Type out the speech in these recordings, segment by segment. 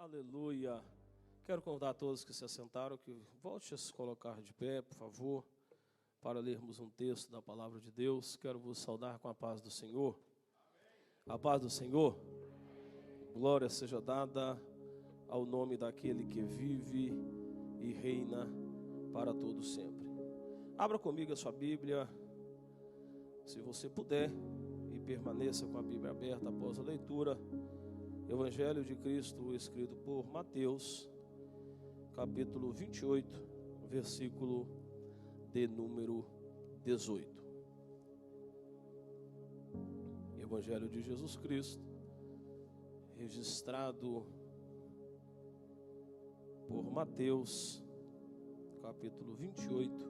Aleluia. Quero convidar a todos que se assentaram que volte a se colocar de pé, por favor, para lermos um texto da palavra de Deus. Quero vos saudar com a paz do Senhor. A paz do Senhor. Glória seja dada ao nome daquele que vive e reina para todo sempre. Abra comigo a sua Bíblia, se você puder, e permaneça com a Bíblia aberta após a leitura. Evangelho de Cristo, escrito por Mateus, capítulo 28, versículo de número 18. Evangelho de Jesus Cristo, registrado por Mateus, capítulo 28,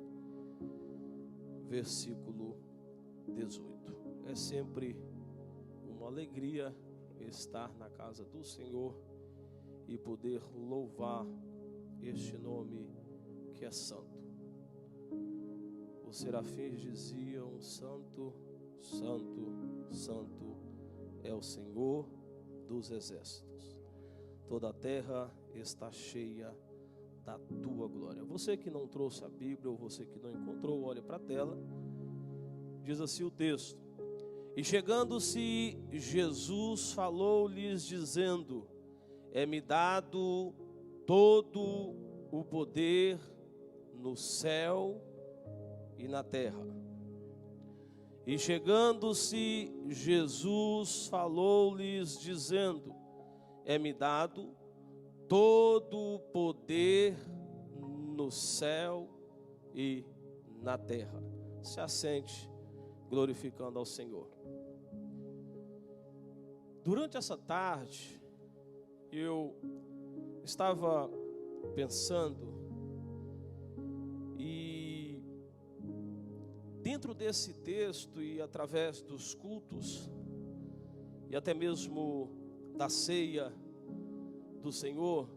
versículo 18. É sempre uma alegria estar na casa do Senhor e poder louvar este nome que é santo. Os serafins diziam: Santo, Santo, Santo é o Senhor dos exércitos. Toda a terra está cheia da tua glória. Você que não trouxe a Bíblia ou você que não encontrou, olhe para a tela. Diz assim o texto: E chegando-se, Jesus falou-lhes dizendo: É-me dado todo o poder no céu e na terra. E chegando-se, Jesus falou-lhes dizendo: É-me dado todo o poder no céu e na terra. Se assente, glorificando ao Senhor. Durante essa tarde, eu estava pensando e dentro desse texto e através dos cultos e até mesmo da ceia do Senhor,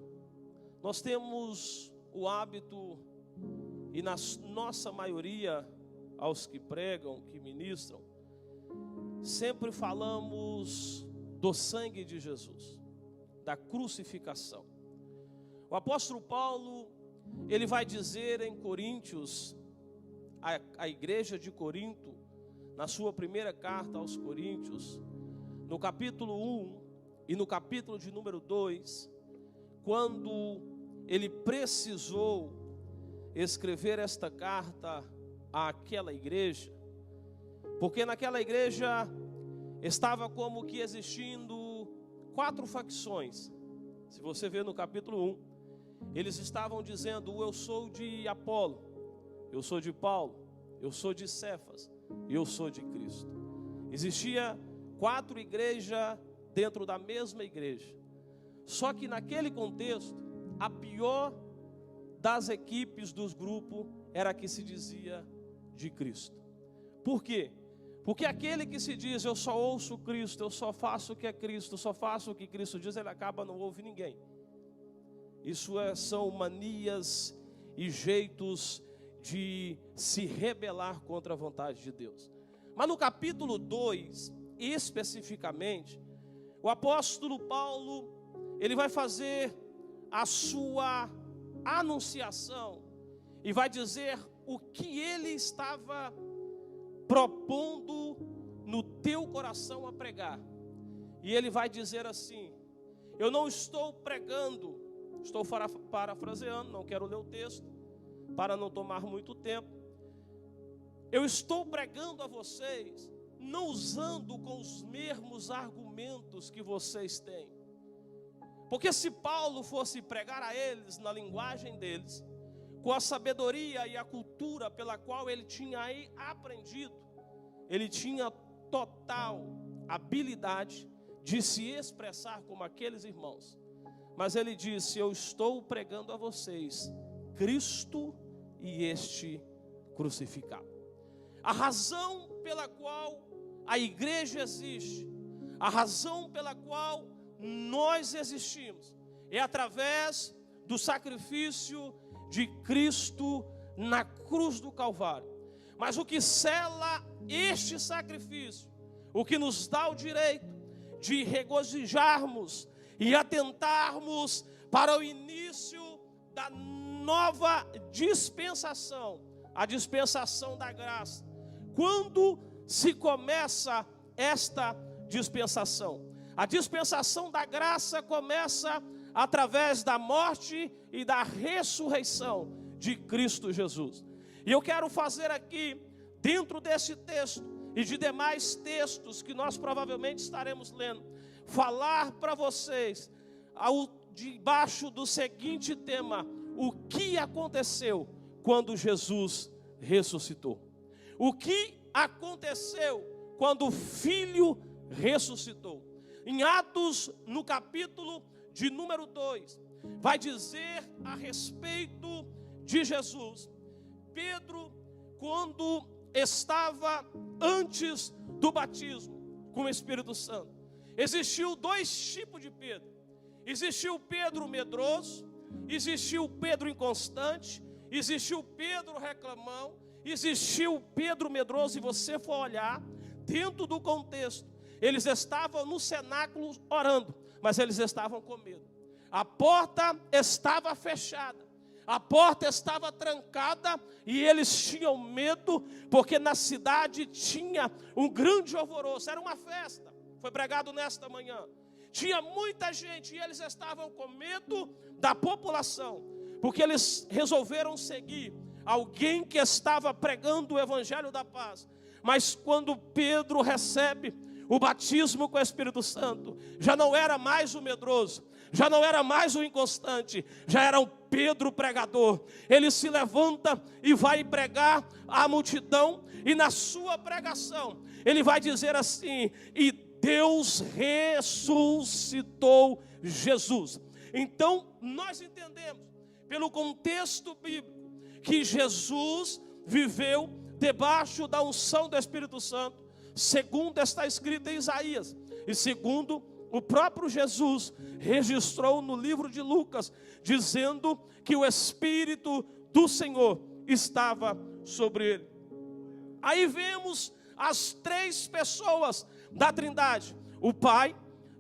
nós temos o hábito, e na nossa maioria, aos que pregam, que ministram, sempre falamos do sangue de Jesus, da crucificação. O apóstolo Paulo, ele vai dizer em Coríntios, a igreja de Corinto, na sua primeira carta aos Coríntios, no capítulo 1 e no capítulo de número 2, quando ele precisou escrever esta carta àquela igreja, porque naquela igreja estava como que existindo 4 facções. Se você ver no capítulo 1, eles estavam dizendo: eu sou de Apolo, eu sou de Paulo, eu sou de Cefas, e eu sou de Cristo. Existia 4 igrejas dentro da mesma igreja. Só que naquele contexto, a pior das equipes dos grupos era a que se dizia de Cristo. Por quê? Porque aquele que se diz: eu só ouço Cristo, eu só faço o que é Cristo, só faço o que Cristo diz, ele acaba não ouve ninguém. Isso são manias e jeitos de se rebelar contra a vontade de Deus. Mas no capítulo 2, especificamente, o apóstolo Paulo, ele vai fazer a sua anunciação e vai dizer o que ele estava propondo no teu coração a pregar. E ele vai dizer assim: eu não estou pregando, estou parafraseando, não quero ler o texto para não tomar muito tempo. Eu estou pregando a vocês não usando com os mesmos argumentos que vocês têm. Porque se Paulo fosse pregar a eles na linguagem deles, com a sabedoria e a cultura pela qual ele tinha aprendido, ele tinha total habilidade de se expressar como aqueles irmãos. Mas ele disse: eu estou pregando a vocês Cristo e este crucificado. A razão pela qual a igreja existe, a razão pela qual nós existimos, é através do sacrifício de Cristo na cruz do Calvário. Mas o que sela este sacrifício, o que nos dá o direito de regozijarmos e atentarmos para o início da nova dispensação, a dispensação da graça. Quando se começa esta dispensação? A dispensação da graça começa através da morte e da ressurreição de Cristo Jesus. E eu quero fazer aqui, dentro desse texto e de demais textos que nós provavelmente estaremos lendo, falar para vocês, debaixo do seguinte tema: o que aconteceu quando Jesus ressuscitou? O que aconteceu quando o Filho ressuscitou? Em Atos, no capítulo de número 2, vai dizer a respeito de Jesus. Pedro, quando estava antes do batismo com o Espírito Santo, existiu dois tipos de Pedro. Existiu o Pedro medroso, existiu o Pedro inconstante, existiu o Pedro reclamão, existiu o Pedro medroso. Se você for olhar dentro do contexto, eles estavam no cenáculo orando, mas eles estavam com medo. A porta estava fechada, a porta estava trancada e eles tinham medo, porque na cidade tinha um grande alvoroço, era uma festa, foi pregado nesta manhã. Tinha muita gente e eles estavam com medo da população, porque eles resolveram seguir alguém que estava pregando o evangelho da paz. Mas quando Pedro recebe o batismo com o Espírito Santo, já não era mais o medroso, já não era mais o inconstante, já era um Pedro pregador. Ele se levanta e vai pregar à multidão, e na sua pregação ele vai dizer assim: e Deus ressuscitou Jesus. Então nós entendemos pelo contexto bíblico que Jesus viveu debaixo da unção do Espírito Santo, segundo está escrito em Isaías, e segundo o próprio Jesus registrou no livro de Lucas, dizendo que o Espírito do Senhor estava sobre ele. Aí vemos as três pessoas da Trindade: o Pai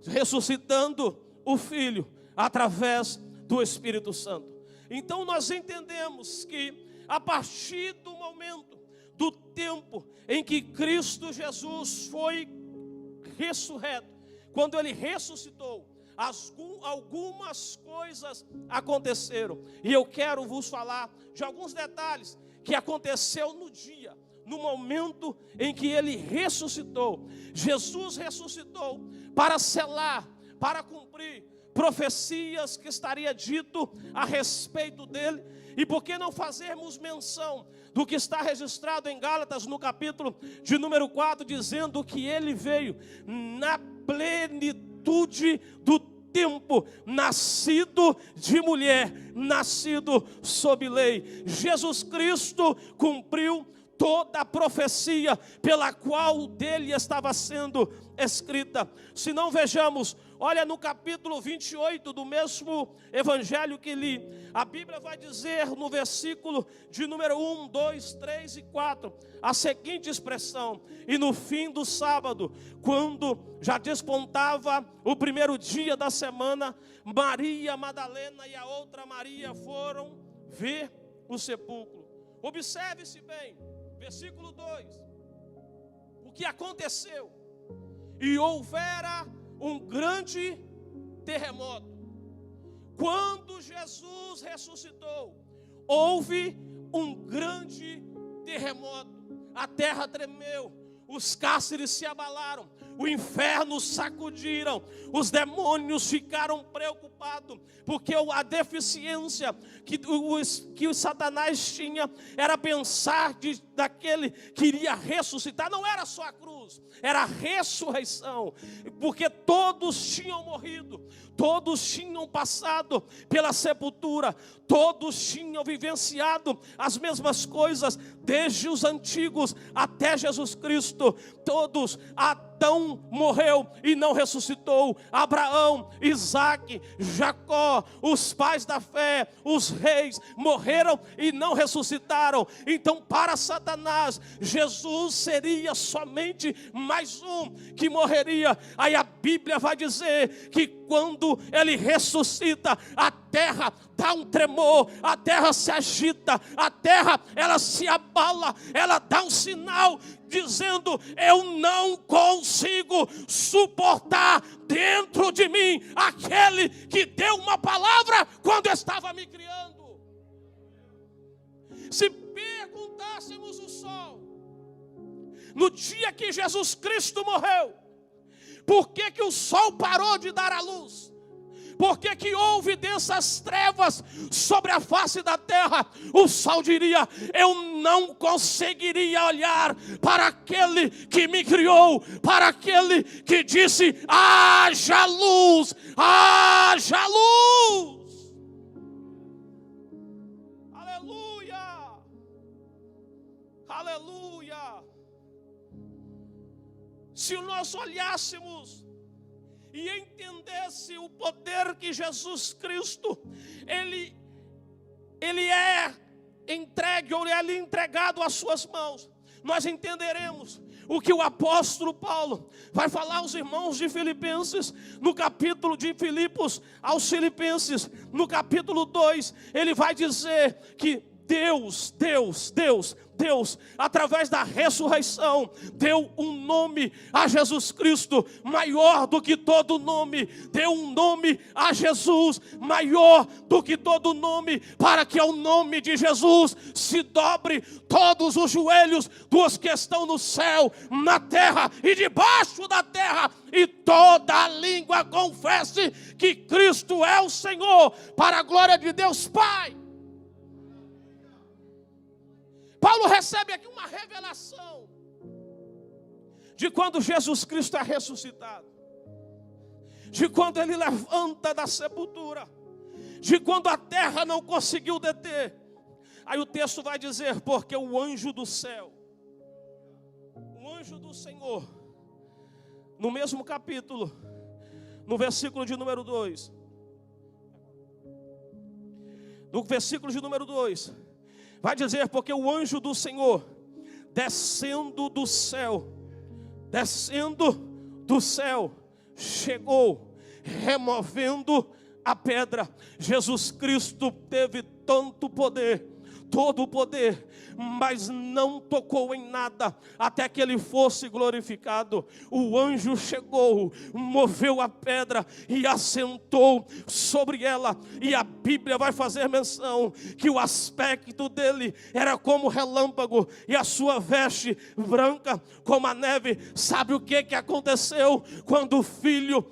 ressuscitando o Filho através do Espírito Santo. Então nós entendemos que a partir do momento, do tempo em que Cristo Jesus foi ressurreto, quando ele ressuscitou, algumas coisas aconteceram. E eu quero vos falar de alguns detalhes que aconteceu no dia, no momento em que ele ressuscitou. Jesus ressuscitou para selar, para cumprir profecias que estaria dito a respeito dele. E por que não fazermos menção do que está registrado em Gálatas, no capítulo de número 4, dizendo que ele veio na plenitude do tempo, nascido de mulher, nascido sob lei. Jesus Cristo cumpriu toda a profecia pela qual dele estava sendo escrita. Se não, vejamos, olha no capítulo 28 do mesmo evangelho que li, a Bíblia vai dizer no versículo de número 1, 2, 3 e 4, a seguinte expressão: e no fim do sábado, quando já despontava o primeiro dia da semana, Maria Madalena e a outra Maria foram ver o sepulcro. Observe-se bem, versículo 2, o que aconteceu? E houvera um grande terremoto. Quando Jesus ressuscitou, houve um grande terremoto. A terra tremeu, os cárceres se abalaram, o inferno sacudiram, os demônios ficaram preocupados, porque a deficiência que o Satanás tinha era pensar daquele que iria ressuscitar. Não era só a cruz, era a ressurreição, porque todos tinham morrido, todos tinham passado pela sepultura, todos tinham vivenciado as mesmas coisas, desde os antigos até Jesus Cristo, todos até Adão morreu e não ressuscitou. Abraão, Isaque, Jacó, os pais da fé, os reis, morreram e não ressuscitaram. Então, para Satanás, Jesus seria somente mais um que morreria. Aí a Bíblia vai dizer que quando ele ressuscita, a terra dá um tremor, a terra se agita, a terra ela se abala, ela dá um sinal dizendo: eu não consigo suportar dentro de mim aquele que deu uma palavra quando estava me criando. Se perguntássemos o sol, no dia que Jesus Cristo morreu, por que que o sol parou de dar a luz? Por que que houve dessas trevas sobre a face da terra? O sol diria: eu não conseguiria olhar para aquele que me criou, para aquele que disse: haja luz, haja luz. Aleluia, aleluia. Se nós olhássemos e entendesse o poder que Jesus Cristo, Ele é entregue, ou Ele é entregado às suas mãos, nós entenderemos o que o apóstolo Paulo vai falar aos irmãos de Filipenses, no capítulo de Filipos aos Filipenses, no capítulo 2, ele vai dizer que Deus, através da ressurreição, deu um nome a Jesus Cristo maior do que todo nome. Deu um nome a Jesus maior do que todo nome, para que ao nome de Jesus se dobre todos os joelhos dos que estão no céu, na terra e debaixo da terra, e toda a língua confesse que Cristo é o Senhor, para a glória de Deus Pai. Paulo recebe aqui uma revelação de quando Jesus Cristo é ressuscitado, de quando Ele levanta da sepultura, de quando a terra não conseguiu deter. Aí o texto vai dizer: porque o anjo do céu, o anjo do Senhor, no mesmo capítulo, no versículo de número 2, no versículo de número 2, vai dizer: porque o anjo do Senhor, descendo do céu, chegou, removendo a pedra. Jesus Cristo teve tanto poder, todo o poder, mas não tocou em nada até que Ele fosse glorificado. O anjo chegou, moveu a pedra e assentou sobre ela. E a Bíblia vai fazer menção que o aspecto dele era como relâmpago e a sua veste branca como a neve. Sabe o que aconteceu quando o Filho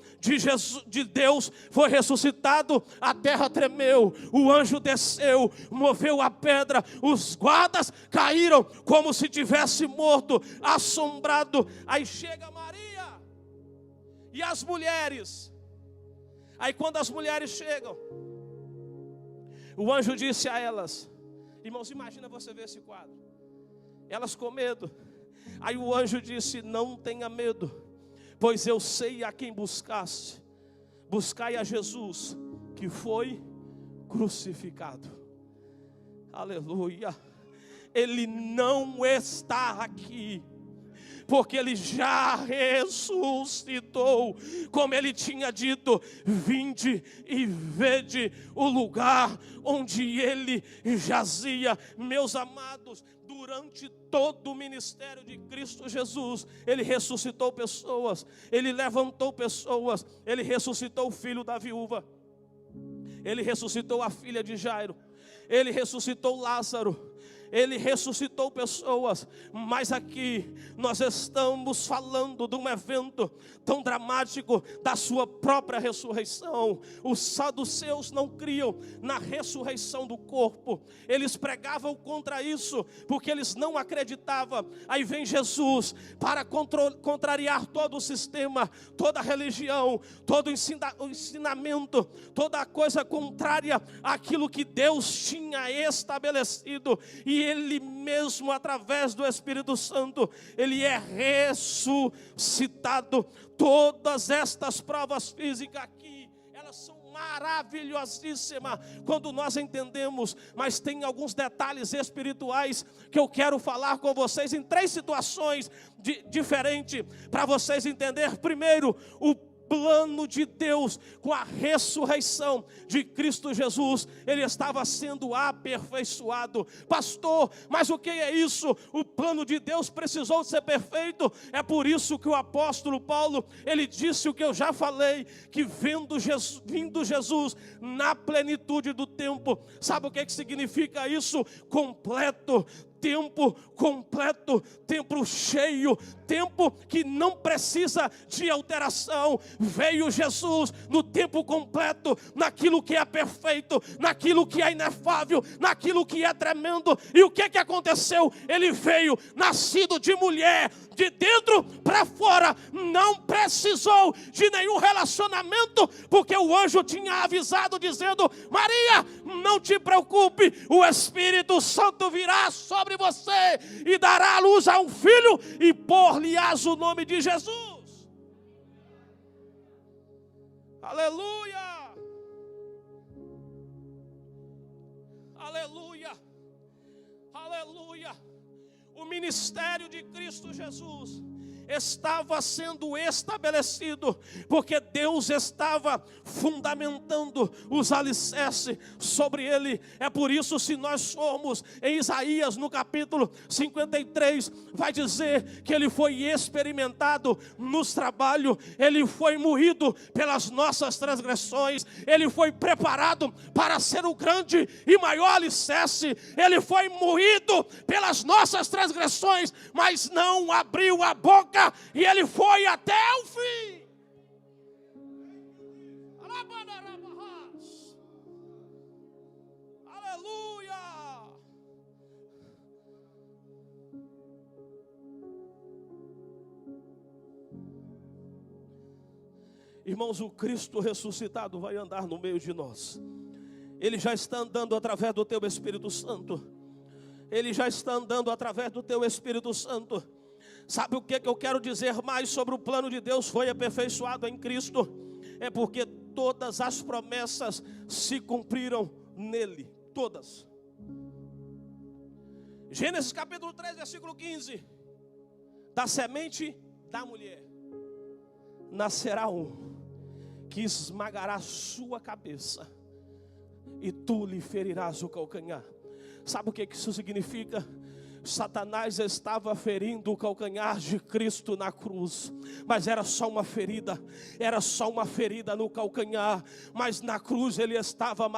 de Deus foi ressuscitado? A terra tremeu, o anjo desceu, moveu a pedra, os guardas caíram como se tivesse morto, assombrado. Aí chega Maria e as mulheres. Aí quando as mulheres chegam, o anjo disse a elas, irmãos, imagina você ver esse quadro, elas com medo. Aí o anjo disse: não tenha medo, pois eu sei a quem buscaste. Buscai a Jesus que foi crucificado. Aleluia. Ele não está aqui, porque Ele já ressuscitou, como Ele tinha dito: vinde e vede o lugar onde Ele jazia. Meus amados, durante todo o ministério de Cristo Jesus, Ele ressuscitou pessoas, Ele levantou pessoas, Ele ressuscitou o filho da viúva, Ele ressuscitou a filha de Jairo, Ele ressuscitou Lázaro, Ele ressuscitou pessoas. Mas aqui nós estamos falando de um evento tão dramático, da sua própria ressurreição. Os saduceus não criam na ressurreição do corpo, eles pregavam contra isso, porque eles não acreditavam. Aí vem Jesus para contrariar todo o sistema, toda a religião, todo o ensinamento, toda a coisa contrária àquilo que Deus tinha estabelecido. E que Ele mesmo, através do Espírito Santo, Ele é ressuscitado. Todas estas provas físicas aqui, elas são maravilhosíssimas quando nós entendemos, mas tem alguns detalhes espirituais que eu quero falar com vocês em 3 situações diferentes, para vocês entenderem. Primeiro, o plano de Deus com a ressurreição de Cristo Jesus, ele estava sendo aperfeiçoado. Pastor, mas o que é isso? O plano de Deus precisou ser perfeito. É por isso que o apóstolo Paulo, ele disse o que eu já falei, que vindo Jesus na plenitude do tempo. Sabe o que significa isso? Completo. Tempo completo, tempo cheio, tempo que não precisa de alteração. Veio Jesus no tempo completo, naquilo que é perfeito, naquilo que é inefável, naquilo que é tremendo. E o que aconteceu? Ele veio nascido de mulher, de dentro para fora, não precisou de nenhum relacionamento, porque o anjo tinha avisado dizendo: Maria, não te preocupe, o Espírito Santo virá sobre você e dará à luz a um filho e pôr-lhe-ás o nome de Jesus. Aleluia, aleluia, aleluia. O ministério de Cristo Jesus estava sendo estabelecido, porque Deus estava fundamentando os alicerces sobre ele. É por isso, se nós formos em Isaías no capítulo 53, vai dizer que ele foi experimentado nos trabalhos, ele foi moído pelas nossas transgressões, ele foi preparado para ser o grande e maior alicerce, ele foi moído pelas nossas transgressões, mas não abriu a boca, e ele foi até o fim. Aleluia. Irmãos, o Cristo ressuscitado vai andar no meio de nós. Ele já está andando através do teu Espírito Santo. Ele já está andando através do teu Espírito Santo. Sabe o que eu quero dizer mais sobre o plano de Deus foi aperfeiçoado em Cristo? É porque todas as promessas se cumpriram nele, todas. Gênesis capítulo 3, versículo 15. Da semente da mulher nascerá um que esmagará a sua cabeça, e tu lhe ferirás o calcanhar. Sabe o que isso significa? Satanás estava ferindo o calcanhar de Cristo na cruz, mas era só uma ferida no calcanhar, mas na cruz ele estava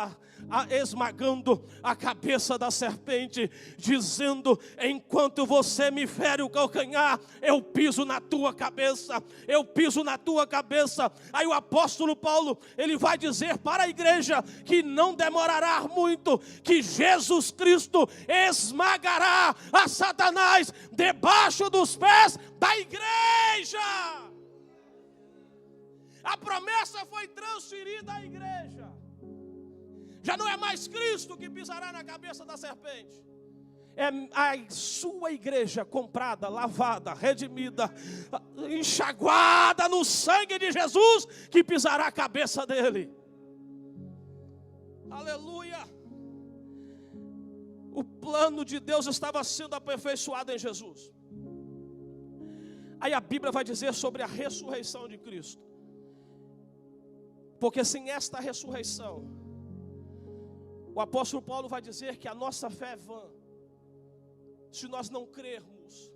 esmagando a cabeça da serpente, dizendo: enquanto você me fere o calcanhar, eu piso na tua cabeça, eu piso na tua cabeça. Aí o apóstolo Paulo, ele vai dizer para a igreja que não demorará muito, que Jesus Cristo esmagará a Satanás debaixo dos pés da igreja. A promessa foi transferida à igreja. Já não é mais Cristo que pisará na cabeça da serpente. É a sua igreja comprada, lavada, redimida, enxaguada no sangue de Jesus, que pisará a cabeça dele. Aleluia. O plano de Deus estava sendo aperfeiçoado em Jesus. Aí a Bíblia vai dizer sobre a ressurreição de Cristo. Porque sem esta ressurreição, o apóstolo Paulo vai dizer que a nossa fé é vã, se nós não crermos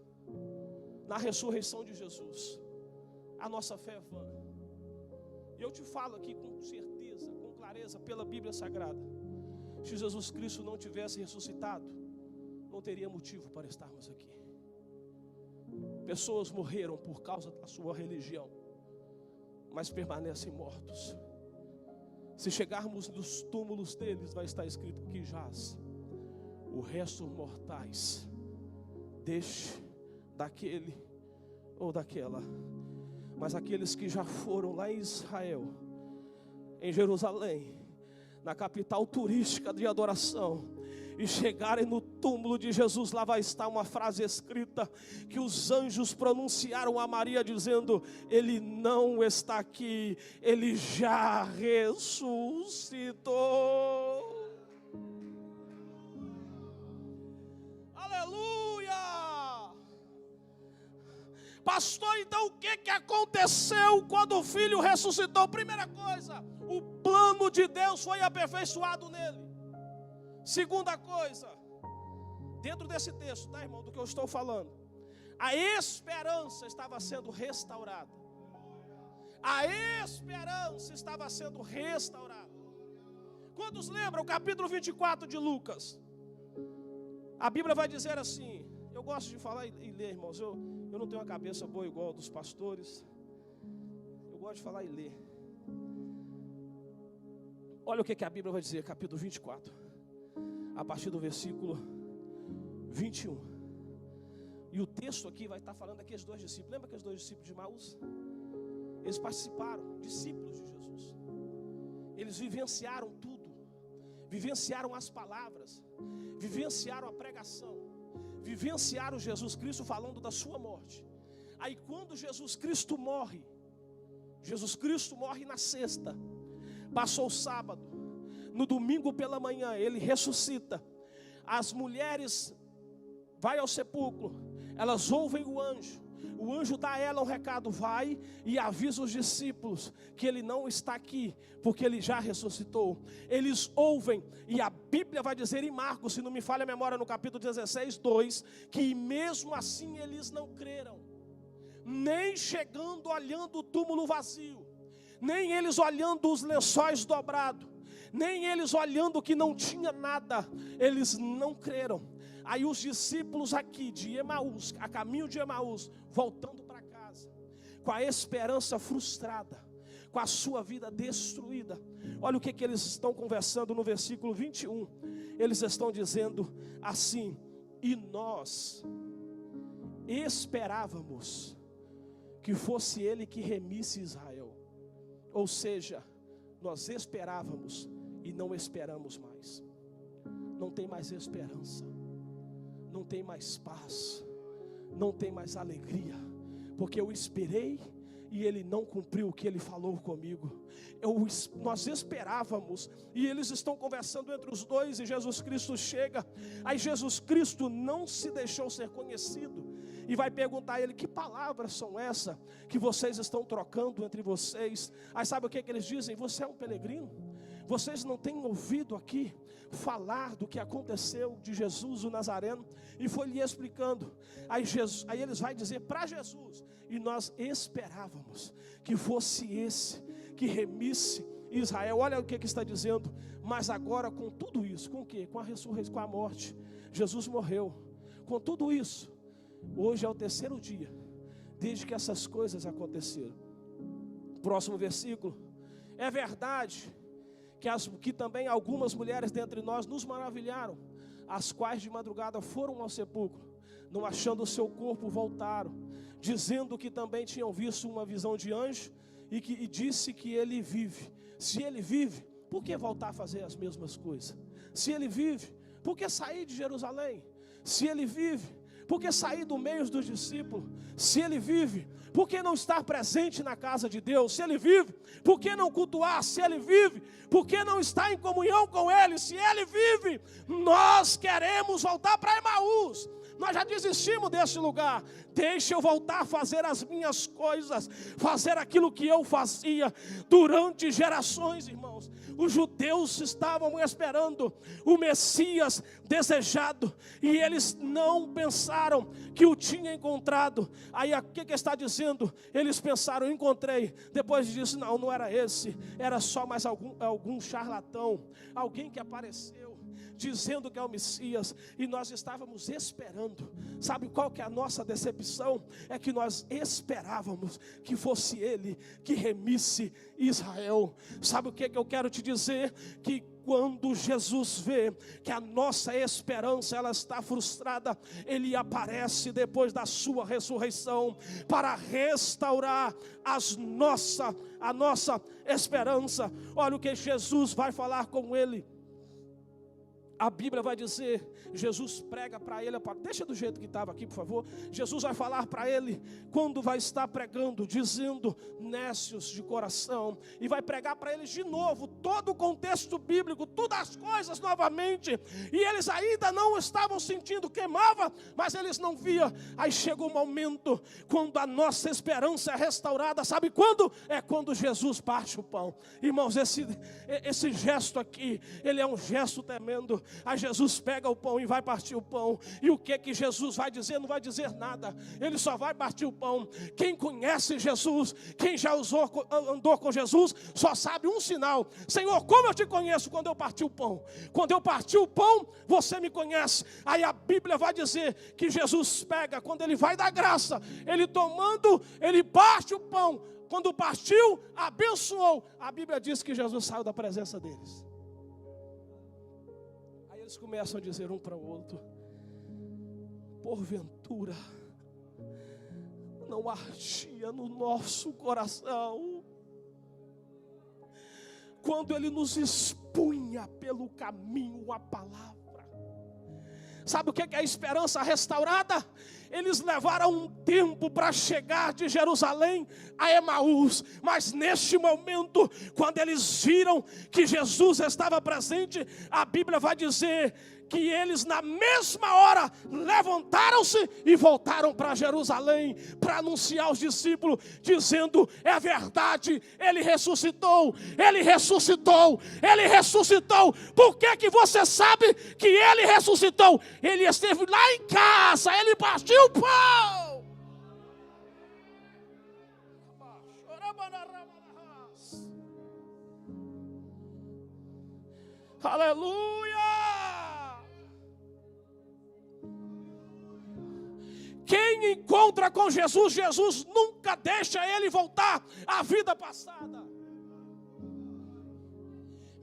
na ressurreição de Jesus. A nossa fé é vã. E eu te falo aqui com certeza, com clareza, pela Bíblia Sagrada: se Jesus Cristo não tivesse ressuscitado, não teria motivo para estarmos aqui. Pessoas morreram por causa da sua religião, mas permanecem mortos. Se chegarmos nos túmulos deles, vai estar escrito que jaz o resto mortais, deixe daquele ou daquela. Mas aqueles que já foram lá em Israel, em Jerusalém, na capital turística de adoração, e chegarem no túmulo de Jesus, lá vai estar uma frase escrita que os anjos pronunciaram a Maria dizendo: ele não está aqui, ele já ressuscitou. Aleluia! Pastor, então o que aconteceu quando o filho ressuscitou? Primeira coisa, o plano de Deus foi aperfeiçoado nele. Segunda coisa, dentro desse texto, tá, irmão, do que eu estou falando, a esperança estava sendo restaurada. A esperança estava sendo restaurada. Quantos lembram o capítulo 24 de Lucas? A Bíblia vai dizer assim, eu gosto de falar e ler, irmãos, eu não tenho uma cabeça boa igual a dos pastores, eu gosto de falar e ler. Olha o que a Bíblia vai dizer, capítulo 24, a partir do versículo 21. E o texto aqui vai estar falando daqueles dois discípulos. Lembra aqueles dois discípulos de Emaús? Eles participaram, discípulos de Jesus. Eles vivenciaram tudo. Vivenciaram as palavras. Vivenciaram a pregação. Vivenciaram Jesus Cristo falando da sua morte. Aí quando Jesus Cristo morre na sexta. Passou o sábado. No domingo pela manhã ele ressuscita. As mulheres vai ao sepulcro, elas ouvem o anjo dá a ela um recado, vai e avisa os discípulos que ele não está aqui, porque ele já ressuscitou. Eles ouvem, e a Bíblia vai dizer em Marcos, se não me falha a memória, no capítulo 16, 2, que mesmo assim eles não creram, nem chegando olhando o túmulo vazio, nem eles olhando os lençóis dobrados, nem eles olhando que não tinha nada, eles não creram. Aí os discípulos aqui de Emaús, a caminho de Emaús, voltando para casa, com a esperança frustrada, com a sua vida destruída. Olha o que eles estão conversando no versículo 21. Eles estão dizendo assim: e nós esperávamos que fosse ele que remisse Israel. Ou seja, nós esperávamos e não esperamos mais. Não tem mais esperança, não tem mais paz, não tem mais alegria, porque eu esperei e ele não cumpriu o que ele falou comigo. Nós esperávamos, e eles estão conversando entre os dois, e Jesus Cristo chega. Aí Jesus Cristo não se deixou ser conhecido, e vai perguntar a ele: que palavras são essas que vocês estão trocando entre vocês? Aí sabe o que eles dizem? Você é um peregrino? Vocês não têm ouvido aqui falar do que aconteceu de Jesus o Nazareno? E foi lhe explicando. Aí eles vão dizer para Jesus: e nós esperávamos que fosse esse que remisse Israel. Olha o que está dizendo. Mas agora com tudo isso, com o quê? Com a ressurreição, com a morte, Jesus morreu. Com tudo isso, hoje é o terceiro dia desde que essas coisas aconteceram. Próximo versículo. É verdade que também algumas mulheres dentre nós nos maravilharam, as quais de madrugada foram ao sepulcro, não achando o seu corpo, voltaram, dizendo que também tinham visto uma visão de anjo, e disse que ele vive. Se ele vive, por que voltar a fazer as mesmas coisas? Se ele vive, por que sair de Jerusalém? Se ele vive, por que sair do meio dos discípulos? Se ele vive, por que não estar presente na casa de Deus? Se ele vive, por que não cultuar? Se ele vive, por que não estar em comunhão com ele? Se ele vive, nós queremos voltar para Emaús. Nós já desistimos desse lugar. Deixa eu voltar a fazer as minhas coisas, fazer aquilo que eu fazia durante gerações, irmãos. Os judeus estavam esperando o Messias desejado, e eles não pensaram que o tinha encontrado. Aí o que está dizendo? Eles pensaram: encontrei. Depois disso, não era esse, era só mais algum charlatão, alguém que apareceu dizendo que é o Messias, e nós estávamos esperando. Sabe qual que é a nossa decepção? É que nós esperávamos que fosse ele que remisse Israel. Sabe o que eu quero te dizer? Que quando Jesus vê que a nossa esperança ela está frustrada, ele aparece depois da sua ressurreição para restaurar a nossa esperança. Olha o que Jesus vai falar com ele. A Bíblia vai dizer, Jesus prega para ele, deixa do jeito que estava aqui, por favor. Jesus vai falar para ele, quando vai estar pregando, dizendo, nécios de coração. E vai pregar para eles de novo, todo o contexto bíblico, todas as coisas novamente. E eles ainda não estavam sentindo, queimava, mas eles não viam. Aí chega um momento, quando a nossa esperança é restaurada, sabe quando? É quando Jesus parte o pão. Irmãos, esse gesto aqui, ele é um gesto tremendo. Aí Jesus pega o pão e vai partir o pão. E o que Jesus vai dizer? Não vai dizer nada. Ele só vai partir o pão. Quem conhece Jesus, quem já andou com Jesus, só sabe um sinal. Senhor, como eu te conheço? Quando eu parti o pão. Quando eu parti o pão, você me conhece. Aí a Bíblia vai dizer que Jesus pega, quando ele vai dar graça, ele tomando, ele parte o pão. Quando partiu, abençoou. A Bíblia diz que Jesus saiu da presença deles. Eles começam a dizer um para o outro, porventura não ardia no nosso coração quando ele nos expunha pelo caminho a palavra. Sabe o que é a esperança restaurada? Eles levaram um tempo para chegar de Jerusalém a Emaús, mas neste momento, quando eles viram que Jesus estava presente, a Bíblia vai dizer que eles na mesma hora levantaram-se e voltaram para Jerusalém para anunciar aos discípulos, dizendo, é verdade, Ele ressuscitou, Ele ressuscitou, Ele ressuscitou. Por que você sabe que Ele ressuscitou? Ele esteve lá em casa, Ele partiu o pão. Aleluia! Quem encontra com Jesus, Jesus nunca deixa ele voltar à vida passada.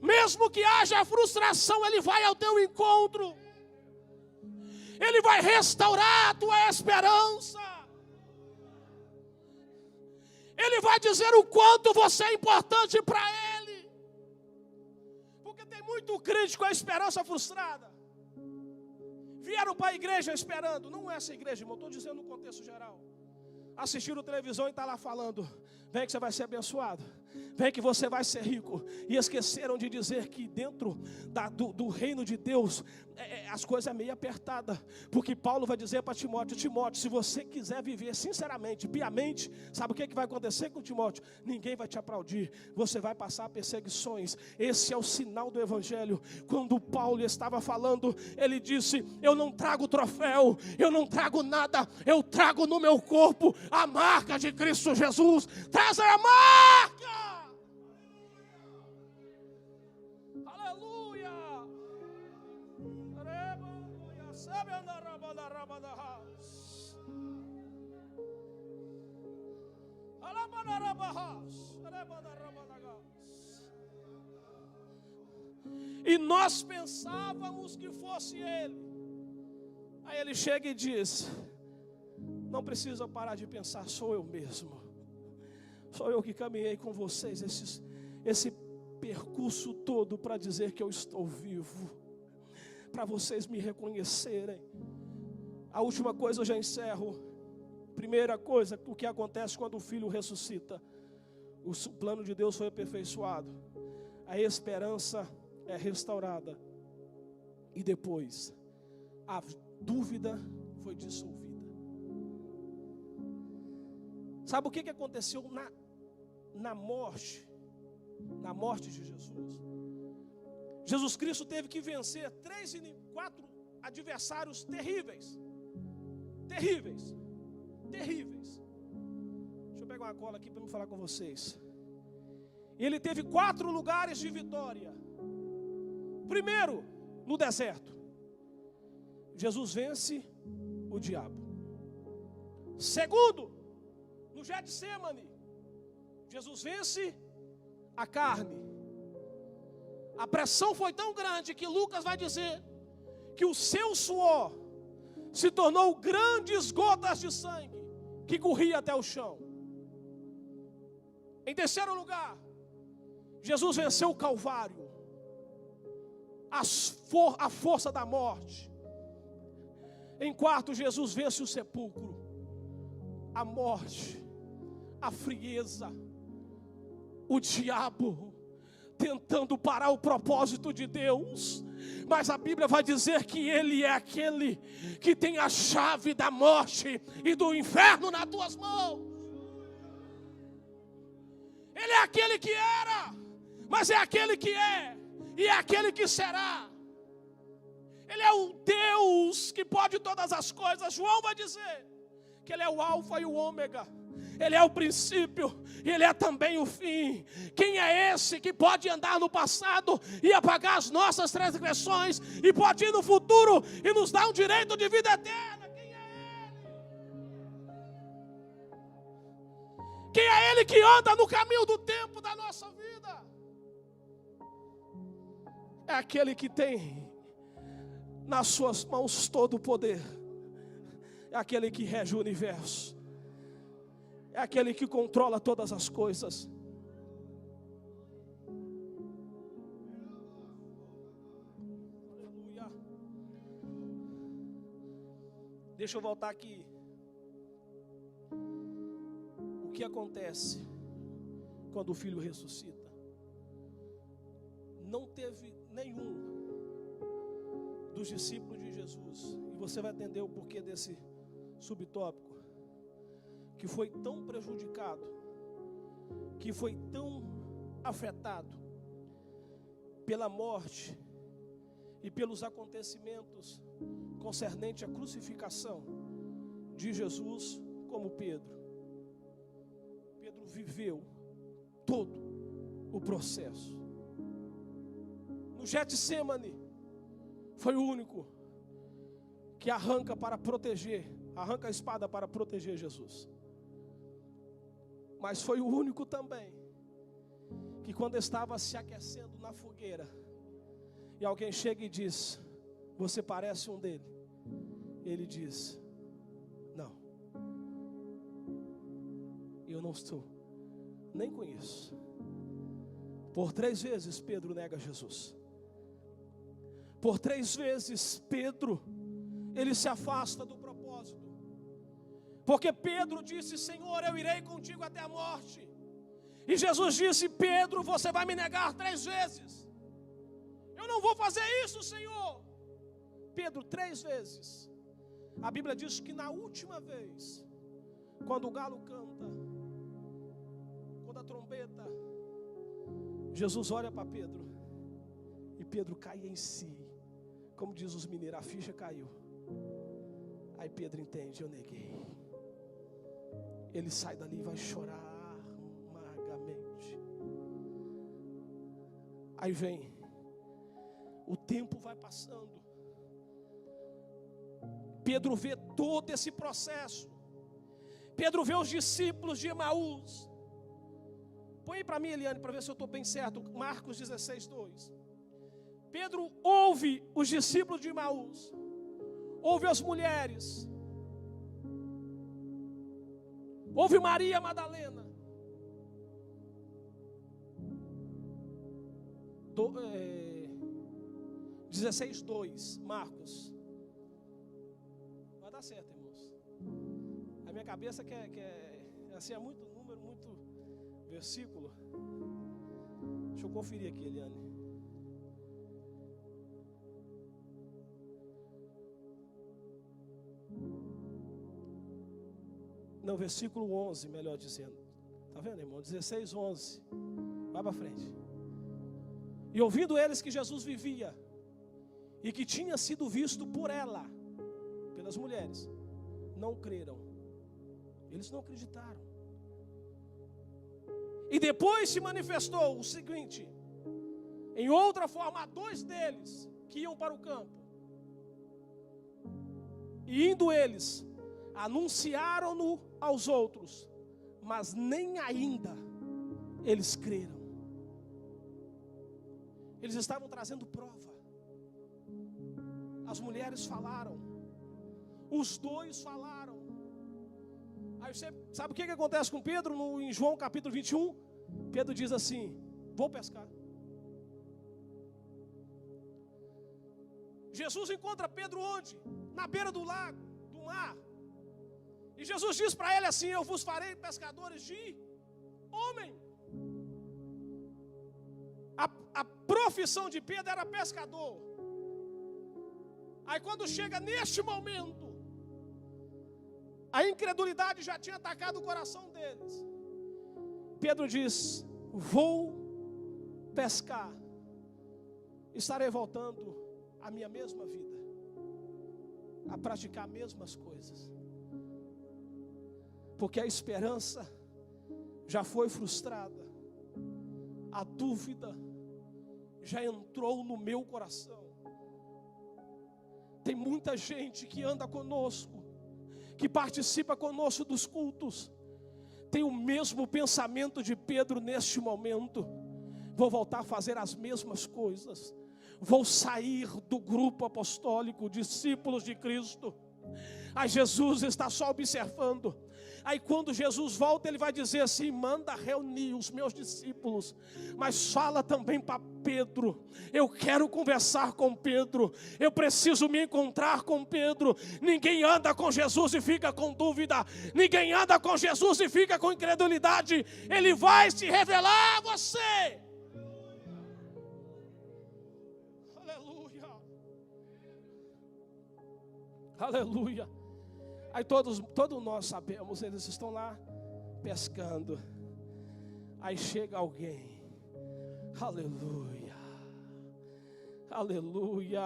Mesmo que haja frustração, ele vai ao teu encontro. Ele vai restaurar a tua esperança. Ele vai dizer o quanto você é importante para ele. Porque tem muito crente com a esperança frustrada. Vieram para a igreja esperando, não é essa igreja, irmão, estou dizendo no contexto geral. Assistiram televisão e está lá falando, vem que você vai ser abençoado, vem que você vai ser rico. E esqueceram de dizer que dentro do reino de Deus, as coisas é meio apertadas. Porque Paulo vai dizer para Timóteo, se você quiser viver sinceramente, piamente, sabe o que vai acontecer com Timóteo? Ninguém vai te aplaudir, você vai passar perseguições. Esse é o sinal do evangelho. Quando Paulo estava falando, ele disse, eu não trago troféu, eu não trago nada, eu trago no meu corpo a marca de Cristo Jesus. Traz a marca. Aleluia. E nós pensávamos que fosse ele. Aí ele chega e diz, não precisa parar de pensar, sou eu mesmo. Sou eu que caminhei com vocês esse percurso todo para dizer que eu estou vivo, para vocês me reconhecerem. A última coisa eu já encerro. Primeira coisa, o que acontece quando o filho ressuscita? O plano de Deus foi aperfeiçoado, a esperança é restaurada, e depois a dúvida foi dissolvida. Sabe o que aconteceu na morte de Jesus? Jesus Cristo teve que vencer 4 adversários terríveis. Terríveis. Deixa eu pegar uma cola aqui para me falar com vocês. Ele teve 4 lugares de vitória. Primeiro, no deserto, Jesus vence o diabo. Segundo, no Getsemane, Jesus vence a carne. A pressão foi tão grande que Lucas vai dizer que o seu suor se tornou grandes gotas de sangue que corria até o chão. Em terceiro lugar, Jesus venceu o Calvário. a força da morte. Em quarto, Jesus vence o sepulcro, a morte, a frieza, o diabo tentando parar o propósito de Deus. Mas a Bíblia vai dizer que Ele é aquele que tem a chave da morte e do inferno nas tuas mãos. Ele é aquele que era, mas é aquele que é, e é aquele que será. Ele é o Deus que pode todas as coisas. João vai dizer que Ele é o alfa e o ômega. Ele é o princípio e Ele é também o fim. Quem é esse que pode andar no passado e apagar as nossas transgressões e pode ir no futuro e nos dar um direito de vida eterna? Quem é Ele? Quem é Ele que anda no caminho do tempo da nossa vida? É aquele que tem nas suas mãos todo o poder. É aquele que rege o universo. É aquele que controla todas as coisas. Aleluia. Deixa eu voltar aqui. O que acontece quando o Filho ressuscita? Não teve nenhum dos discípulos de Jesus, e você vai entender o porquê desse subtópico, que foi tão prejudicado, que foi tão afetado pela morte e pelos acontecimentos concernente à crucificação de Jesus, como Pedro. Pedro viveu todo o processo. No Getsêmani, foi o único que arranca a espada para proteger Jesus. Mas foi o único também que, quando estava se aquecendo na fogueira e alguém chega e diz: você parece um dele, ele diz: não, eu não estou, nem conheço. Por 3 vezes Pedro nega Jesus. Por 3 vezes Pedro, ele se afasta do propósito. Porque Pedro disse: Senhor, eu irei contigo até a morte. E Jesus disse: Pedro, você vai me negar 3 vezes. Eu não vou fazer isso, Senhor. Pedro, 3 vezes. A Bíblia diz que na última vez, quando o galo canta, quando a trombeta, Jesus olha para Pedro e Pedro cai em si. Como diz os mineiros, a ficha caiu. Aí Pedro entende: eu neguei. Ele sai dali e vai chorar amargamente. Aí vem, o tempo vai passando. Pedro vê todo esse processo. Pedro vê os discípulos de Emaús. Põe aí para mim, Eliane, para ver se eu estou bem certo. Marcos 16:2. Pedro ouve os discípulos de Emaús, ouve as mulheres, ouve Maria Madalena, 16:2, Marcos. Vai dar certo, irmãos. A minha cabeça assim, é muito número, muito versículo. Deixa eu conferir aqui, Eliane. Não, versículo 11, melhor dizendo. Está vendo, irmão? 16:11. Vai para frente. E ouvindo eles que Jesus vivia e que tinha sido visto por ela, pelas mulheres, não creram. Eles não acreditaram. E depois se manifestou o seguinte: em outra forma, a 2 deles que iam para o campo. E indo eles, anunciaram-no aos outros, mas nem ainda eles creram. Eles estavam trazendo prova. As mulheres falaram, os 2 falaram. Aí você sabe o que acontece com Pedro em João capítulo 21? Pedro diz assim: vou pescar. Jesus encontra Pedro onde? Na beira do lago, do mar. E Jesus diz para ele assim: eu vos farei pescadores de homem. A profissão de Pedro era pescador. Aí quando chega neste momento, a incredulidade já tinha atacado o coração deles. Pedro diz: vou pescar, estarei voltando à minha mesma vida, a praticar as mesmas coisas, porque a esperança já foi frustrada, a dúvida já entrou no meu coração. Tem muita gente que anda conosco, que participa conosco dos cultos, tem o mesmo pensamento de Pedro neste momento: vou voltar a fazer as mesmas coisas, vou sair do grupo apostólico, discípulos de Cristo. Aí Jesus está só observando. Aí quando Jesus volta, ele vai dizer assim: manda reunir os meus discípulos, mas fala também para Pedro. Eu quero conversar com Pedro, eu preciso me encontrar com Pedro. Ninguém anda com Jesus e fica com dúvida, ninguém anda com Jesus e fica com incredulidade. Ele vai se revelar a você. Aleluia, aleluia. Aí todos nós sabemos, eles estão lá pescando. Aí chega alguém, aleluia, aleluia.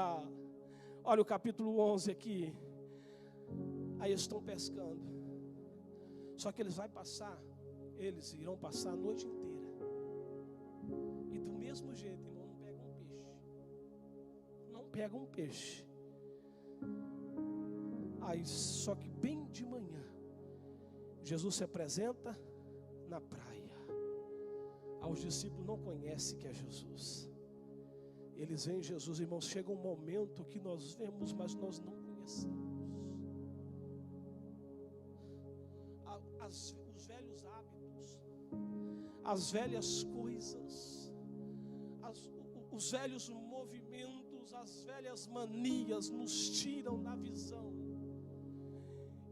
Olha o capítulo 11 aqui. Aí eles estão pescando. Só que eles irão passar a noite inteira. E do mesmo jeito, irmão, não pegam um peixe. Aí, só que bem de manhã, Jesus se apresenta na praia. Os discípulos não conhecem que é Jesus. Eles veem Jesus, irmãos. Chega um momento que nós vemos, mas nós não conhecemos. Os velhos hábitos, as velhas coisas, os velhos movimentos, as velhas manias nos tiram da visão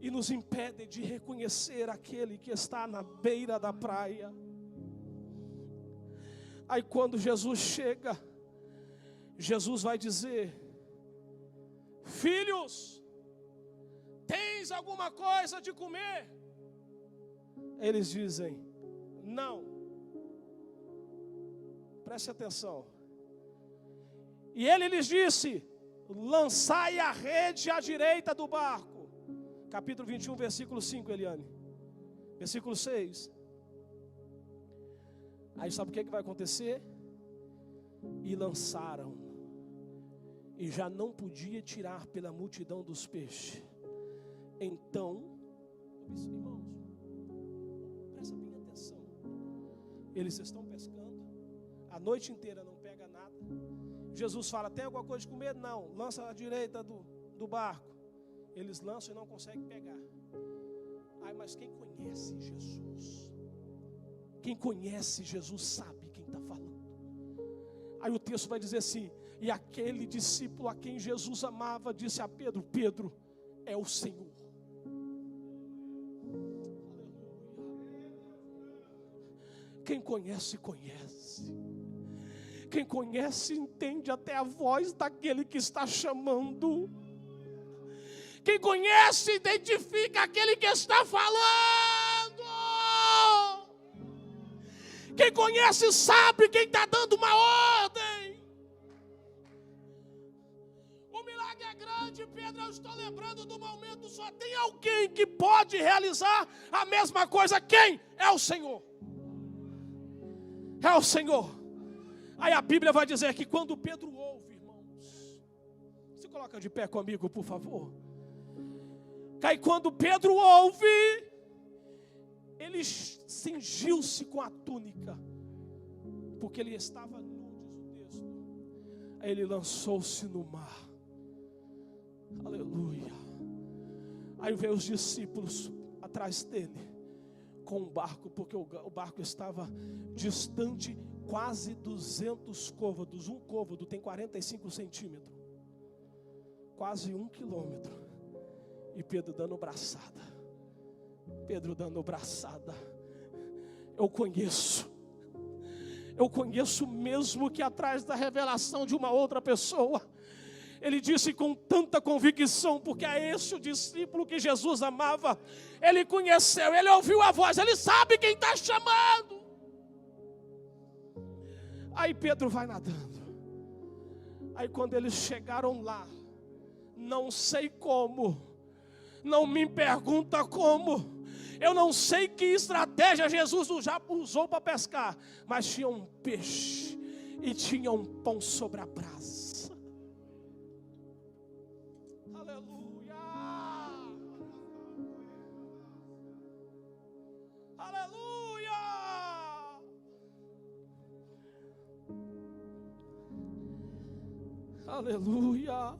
e nos impedem de reconhecer aquele que está na beira da praia. Aí quando Jesus chega, Jesus vai dizer: filhos, tens alguma coisa de comer? Eles dizem: não. Preste atenção. E ele lhes disse: lançai a rede à direita do barco. Capítulo 21, versículo 5, Eliane. Versículo 6. Aí sabe o que vai acontecer? E lançaram, e já não podia tirar pela multidão dos peixes. Então, irmãos, presta bem atenção. Eles estão pescando, a noite inteira não pega nada. Jesus fala: tem alguma coisa de comer? Não. Lança à direita do barco. Eles lançam e não conseguem pegar. Mas quem conhece Jesus, quem conhece Jesus sabe quem está falando. Aí o texto vai dizer assim: e aquele discípulo a quem Jesus amava disse a Pedro: Pedro, é o Senhor. Quem conhece, conhece. Quem conhece, entende até a voz daquele que está chamando. Quem conhece, identifica aquele que está falando. Quem conhece, sabe quem está dando uma ordem. O milagre é grande, Pedro. Eu estou lembrando do momento. Só tem alguém que pode realizar a mesma coisa. Quem? É o Senhor. É o Senhor. Aí a Bíblia vai dizer que quando Pedro ouve, irmãos, se coloca de pé comigo, por favor. Aí quando Pedro ouve, ele cingiu-se com a túnica, porque ele estava nu, diz o texto. Aí ele lançou-se no mar. Aleluia. Aí veio os discípulos atrás dele com um barco, porque o barco estava distante quase 200 côvados. Um côvado tem 45 centímetros. quase 1 quilômetro. E Pedro dando braçada. Pedro dando braçada. Eu conheço mesmo que atrás da revelação de uma outra pessoa. Ele disse com tanta convicção, porque é esse o discípulo que Jesus amava. Ele conheceu, ele ouviu a voz, ele sabe quem está chamando. Aí Pedro vai nadando. Aí quando eles chegaram lá, não sei como, não me pergunta como, eu não sei que estratégia Jesus já usou para pescar, mas tinha um peixe e tinha um pão sobre a brasa. Aleluia! Aleluia! Aleluia!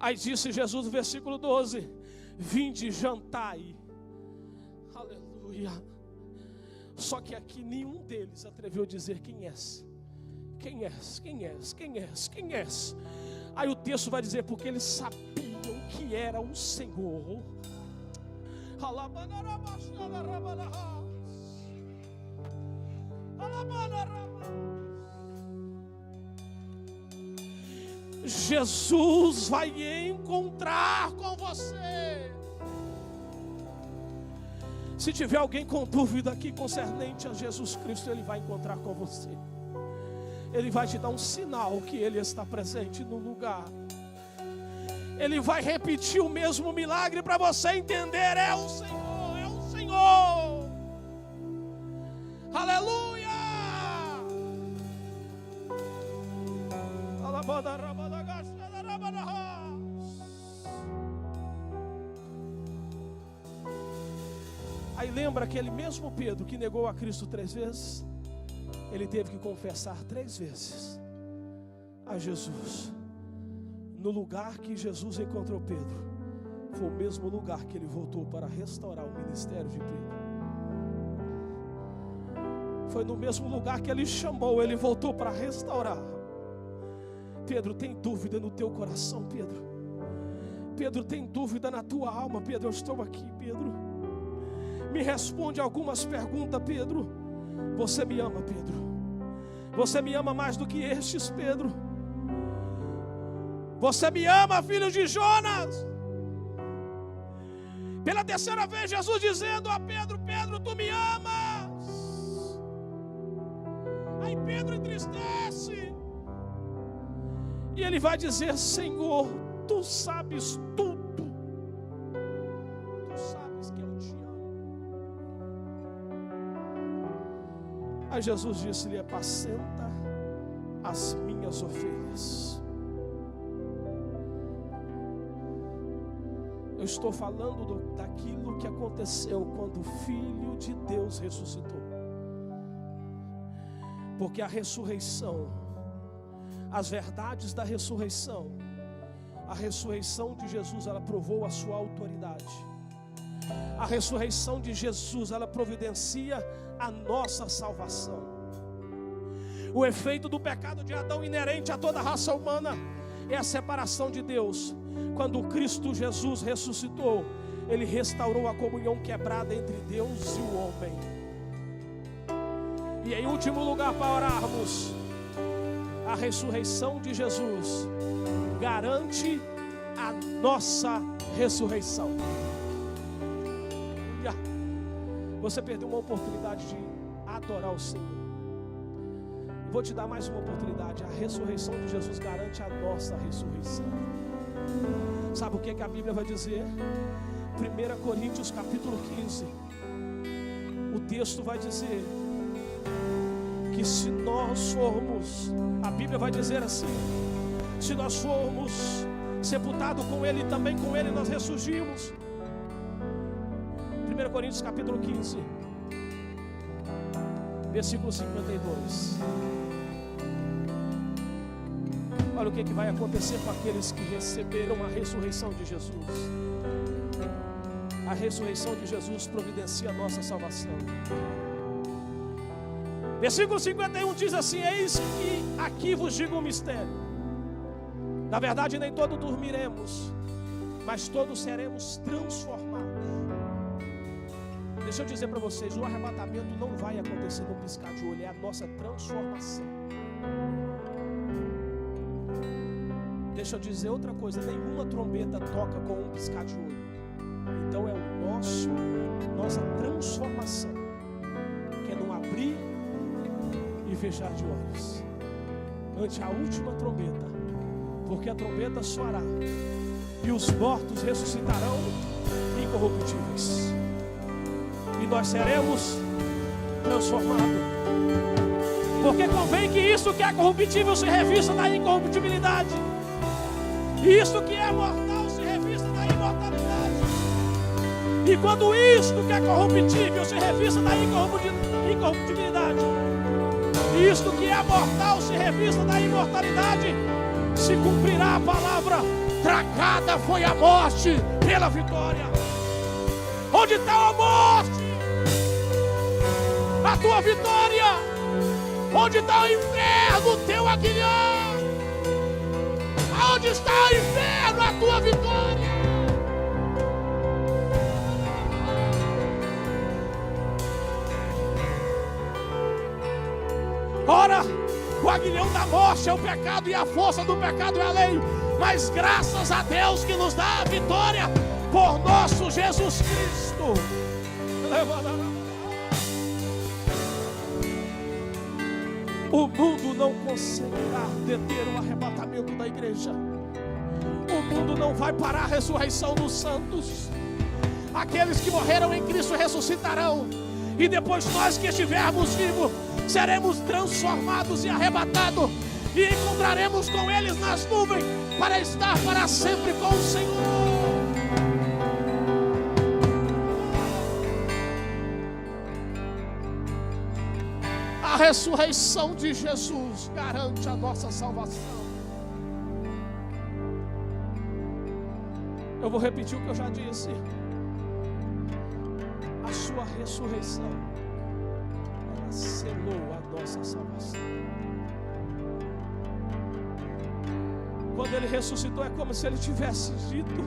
Aí disse Jesus no versículo 12: vinde, jantai. Aleluia. Só que aqui nenhum deles atreveu a dizer quem és. Quem és? Quem és? Quem és? Quem és? Aí o texto vai dizer, porque eles sabiam que era o Senhor. Jesus vai encontrar com você. Se tiver alguém com dúvida aqui concernente a Jesus Cristo, Ele vai encontrar com você. Ele vai te dar um sinal que Ele está presente no lugar. Ele vai repetir o mesmo milagre para você entender. É o Senhor, é o Senhor. Aleluia. Aí lembra aquele mesmo Pedro que negou a Cristo 3 vezes? Ele teve que confessar 3 vezes a Jesus. No lugar que Jesus encontrou Pedro, foi o mesmo lugar que ele voltou para restaurar o ministério de Pedro. Foi no mesmo lugar que ele chamou, ele voltou para restaurar. Pedro, tem dúvida no teu coração, Pedro? Pedro, tem dúvida na tua alma? Pedro, eu estou aqui, Pedro. Me responde algumas perguntas, Pedro. Você me ama, Pedro? Você me ama mais do que estes, Pedro? Você me ama, filho de Jonas? Pela 3ª vez Jesus dizendo a Pedro: Pedro, tu me amas? Aí Pedro entristece. E ele vai dizer: Senhor, tu sabes tudo. Tu sabes que eu te amo. Aí Jesus disse-lhe: apacenta as minhas ovelhas. Eu estou falando daquilo que aconteceu quando o Filho de Deus ressuscitou. Porque a ressurreição, as verdades da ressurreição, a ressurreição de Jesus, ela provou a sua autoridade. A ressurreição de Jesus, ela providencia a nossa salvação. O efeito do pecado de Adão inerente a toda a raça humana é a separação de Deus. Quando Cristo Jesus ressuscitou, Ele restaurou a comunhão quebrada entre Deus e o homem. E em último lugar, para orarmos, a ressurreição de Jesus garante a nossa ressurreição. Você perdeu uma oportunidade de adorar o Senhor. Vou te dar mais uma oportunidade. A ressurreição de Jesus garante a nossa ressurreição. Sabe o que a Bíblia vai dizer? 1 Coríntios capítulo 15. O texto vai dizer que se nós formos, a Bíblia vai dizer assim: se nós formos sepultados com Ele, também com Ele nós ressurgimos. 1 Coríntios capítulo 15, versículo 52. Olha o que vai acontecer com aqueles que receberam a ressurreição de Jesus. A ressurreição de Jesus providencia a nossa salvação. Versículo 51 diz assim: eis que aqui vos digo um mistério. Na verdade, nem todos dormiremos, mas todos seremos transformados. Deixa eu dizer para vocês, o arrebatamento não vai acontecer no piscar de olho, é a nossa transformação. Deixa eu dizer outra coisa, nenhuma trombeta toca com um piscar de olho. Então é nossa transformação, que é não abrir e fechar de olhos ante a última trombeta, porque a trombeta soará e os mortos ressuscitarão incorruptíveis, e nós seremos transformados. Porque convém que isso que é corruptível se revista na incorruptibilidade, e isso que é mortal se revista na imortalidade. E quando isto que é corruptível se revista na incorruptibilidade, e isto que é mortal se revista na imortalidade, se cumprirá a palavra: tragada foi a morte pela vitória. Onde está a morte? A tua vitória. Onde está o inferno? O teu aguilhão. Onde está o inferno? A tua vitória. Ora, o aguilhão da morte é o pecado e a força do pecado é a lei. Mas graças a Deus que nos dá a vitória por nosso Jesus Cristo. O mundo não conseguirá deter o arrebatamento da igreja. O mundo não vai parar a ressurreição dos santos. Aqueles que morreram em Cristo ressuscitarão. E depois nós que estivermos vivos seremos transformados e arrebatados, e encontraremos com eles nas nuvens para estar para sempre com o Senhor. A ressurreição de Jesus garante a nossa salvação. Eu vou repetir o que eu já disse. A sua ressurreição, ela selou a nossa salvação. Quando ele ressuscitou, é como se ele tivesse dito: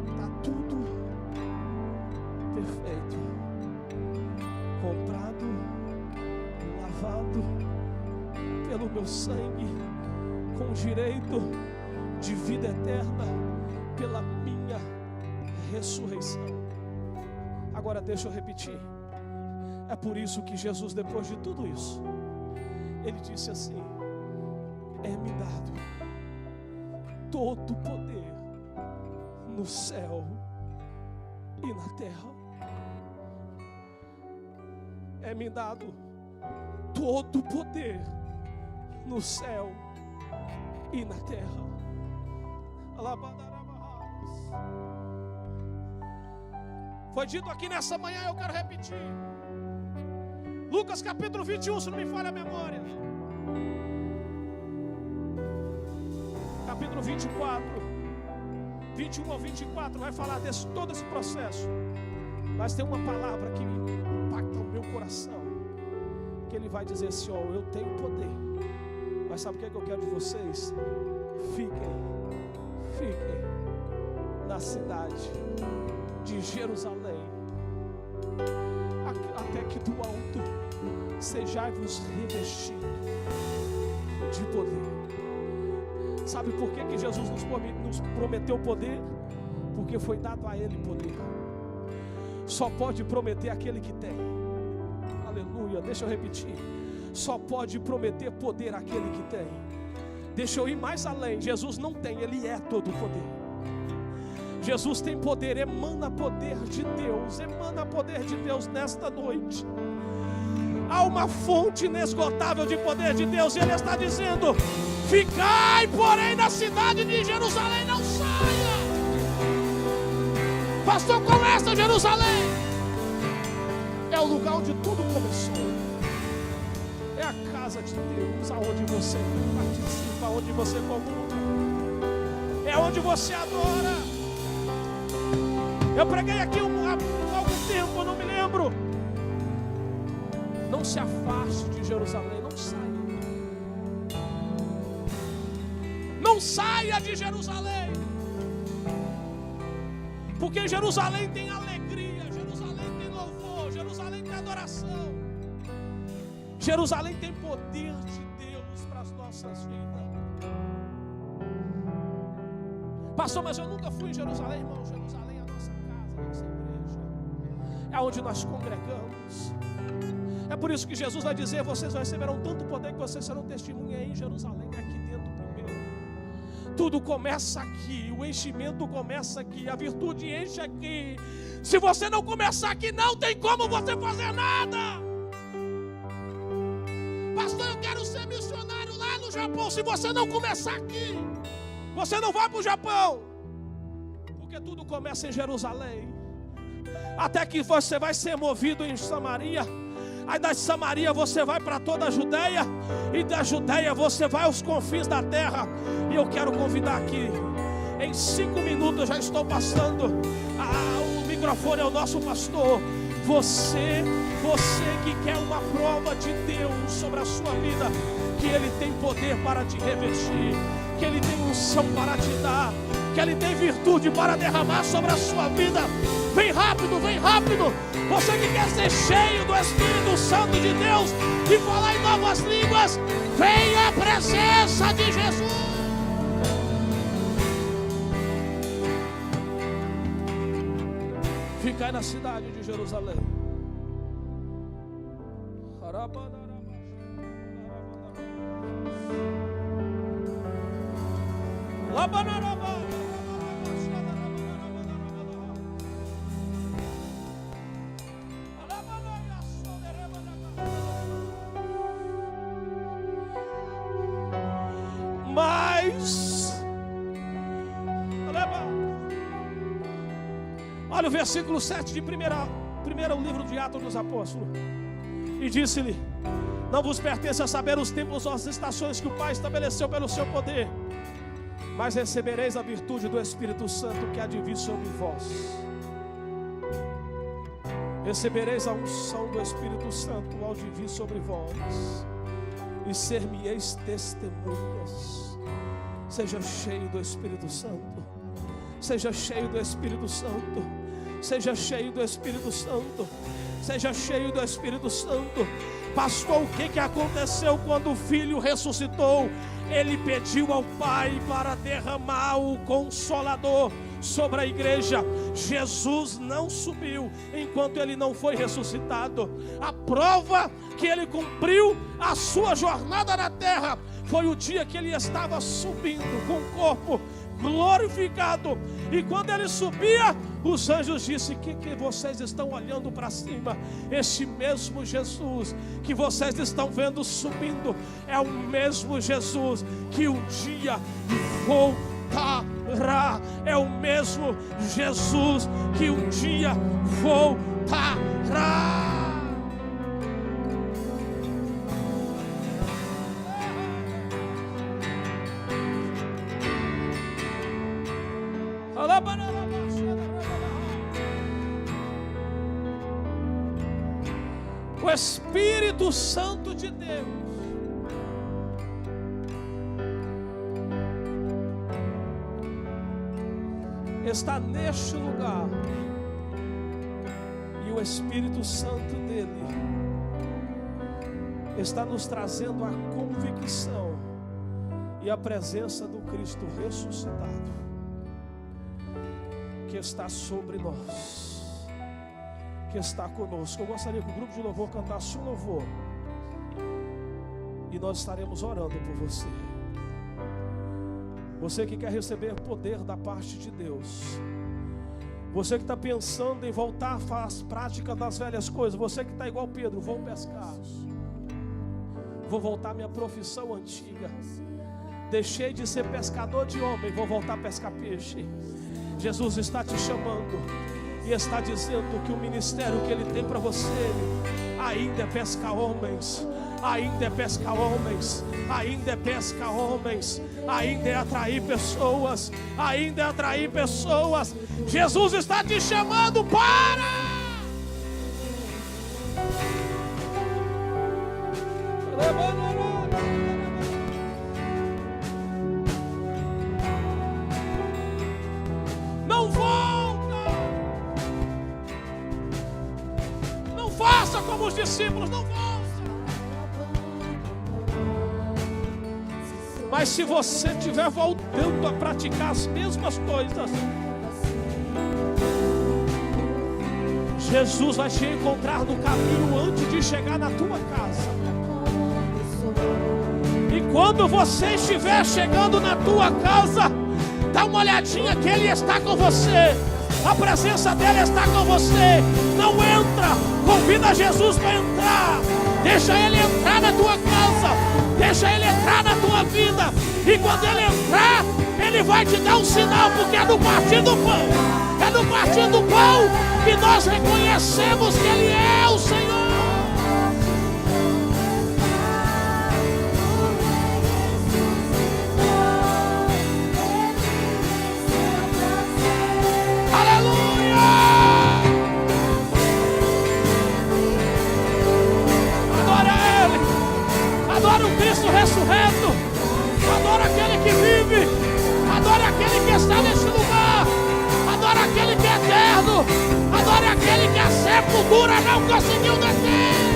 está tudo perfeito, comprado, lavado pelo meu sangue, com direito de vida eterna pela minha ressurreição. Agora deixa eu repetir. É por isso que Jesus, depois de tudo isso, ele disse assim: é-me dado todo o poder no céu e na terra. É-me dado todo o poder no céu e na terra. Foi dito aqui nessa manhã, eu quero repetir. Lucas capítulo 21, se não me falha a memória. Capítulo 24, 21 ao 24, vai falar desse todo esse processo. Mas tem uma palavra que impacta o meu coração, que ele vai dizer assim: ó, eu tenho poder. Mas sabe o que é que eu quero de vocês? Fiquem na cidade de Jerusalém, até que do alto sejai-vos revestidos de poder. Sabe por que Jesus nos prometeu poder? Porque foi dado a ele poder. Só pode prometer aquele que tem. Aleluia, deixa eu repetir. Só pode prometer poder aquele que tem. Deixa eu ir mais além. Jesus não tem, ele é todo o poder. Jesus tem poder, emana poder de Deus. Emana poder de Deus nesta noite. Há uma fonte inesgotável de poder de Deus, e ele está dizendo: ficai, porém, na cidade de Jerusalém, não saia. Pastor, qual é essa Jerusalém? É o lugar onde tudo começou. É a casa de Deus, aonde você participa, aonde você comunga, é onde você adora. Eu preguei aqui há algum tempo, eu não me lembro. Não se afaste de Jerusalém, não saia. Não saia de Jerusalém. Porque Jerusalém tem alegria, Jerusalém tem louvor, Jerusalém tem adoração. Jerusalém tem poder de Deus para as nossas vidas. Pastor, mas eu nunca fui em Jerusalém, irmão. Jerusalém é a nossa casa, a nossa igreja. É onde nós congregamos. É por isso que Jesus vai dizer: vocês receberão tanto poder que vocês serão testemunha em Jerusalém, aqui dentro primeiro. Tudo começa aqui, o enchimento começa aqui, a virtude enche aqui. Se você não começar aqui, não tem como você fazer nada. Pastor, eu quero ser missionário lá no Japão. Se você não começar aqui, você não vai para o Japão. Porque tudo começa em Jerusalém. Até que você vai ser movido em Samaria. Aí da Samaria você vai para toda a Judeia. E da Judeia você vai aos confins da terra. E eu quero convidar aqui, em 5 minutos eu já estou passando o microfone ao nosso pastor. Você que quer uma prova de Deus sobre a sua vida, que Ele tem poder para te revestir, que Ele tem unção para te dar, que Ele tem virtude para derramar sobre a sua vida. Vem rápido, vem rápido. Você que quer ser cheio do Espírito Santo de Deus e falar em novas línguas, venha à presença de Jesus. Ficai na cidade de Jerusalém. Olha o versículo 7 de primeiro livro de Atos dos Apóstolos. E disse-lhe: não vos pertence a saber os tempos ou as estações que o Pai estabeleceu pelo seu poder, mas recebereis a virtude do Espírito Santo que há de vir sobre vós. Recebereis a unção do Espírito Santo ao de vir sobre vós, e ser-me-eis testemunhas. Seja cheio do Espírito Santo. Seja cheio do Espírito Santo. Seja cheio do Espírito Santo. Seja cheio do Espírito Santo. Pastor, o que aconteceu quando o Filho ressuscitou? Ele pediu ao Pai para derramar o Consolador sobre a igreja. Jesus não subiu enquanto Ele não foi ressuscitado. A prova que Ele cumpriu a sua jornada na terra foi o dia que Ele estava subindo com o corpo glorificado. E quando Ele subia, os anjos disseram: que vocês estão olhando para cima? Este mesmo Jesus que vocês estão vendo subindo é o mesmo Jesus que um dia voltará. É o mesmo Jesus que um dia voltará. O Espírito Santo de Deus está neste lugar, e o Espírito Santo dele está nos trazendo a convicção e a presença do Cristo ressuscitado, que está sobre nós, que está conosco. Eu gostaria que o grupo de louvor cantasse um louvor, e nós estaremos orando por você. Você que quer receber poder da parte de Deus, você que está pensando em voltar às práticas das velhas coisas, você que está igual Pedro: vou pescar, vou voltar à minha profissão antiga, deixei de ser pescador de homem, vou voltar a pescar peixe. Jesus está te chamando e está dizendo que o ministério que Ele tem para você ainda é pescar homens, ainda é pescar homens, ainda é pescar homens, ainda é atrair pessoas, ainda é atrair pessoas. Jesus está te chamando para Não volta. Não faça como os discípulos, não volta. Mas se você estiver voltando a praticar as mesmas coisas, Jesus vai te encontrar no caminho antes de chegar na tua casa. E quando você estiver chegando na tua casa, dá uma olhadinha que Ele está com você. A presença dEle está com você. Não entra, convida Jesus para entrar. Deixa Ele entrar na tua casa. Deixa Ele entrar na tua vida. E quando Ele entrar, Ele vai te dar um sinal, porque é no partir do pão. É no partir do pão que nós reconhecemos que Ele é o Senhor. Adora o Cristo ressurreto. Adora aquele que vive. Adora aquele que está neste lugar. Adora aquele que é eterno. Adora aquele que a sepultura não conseguiu deter.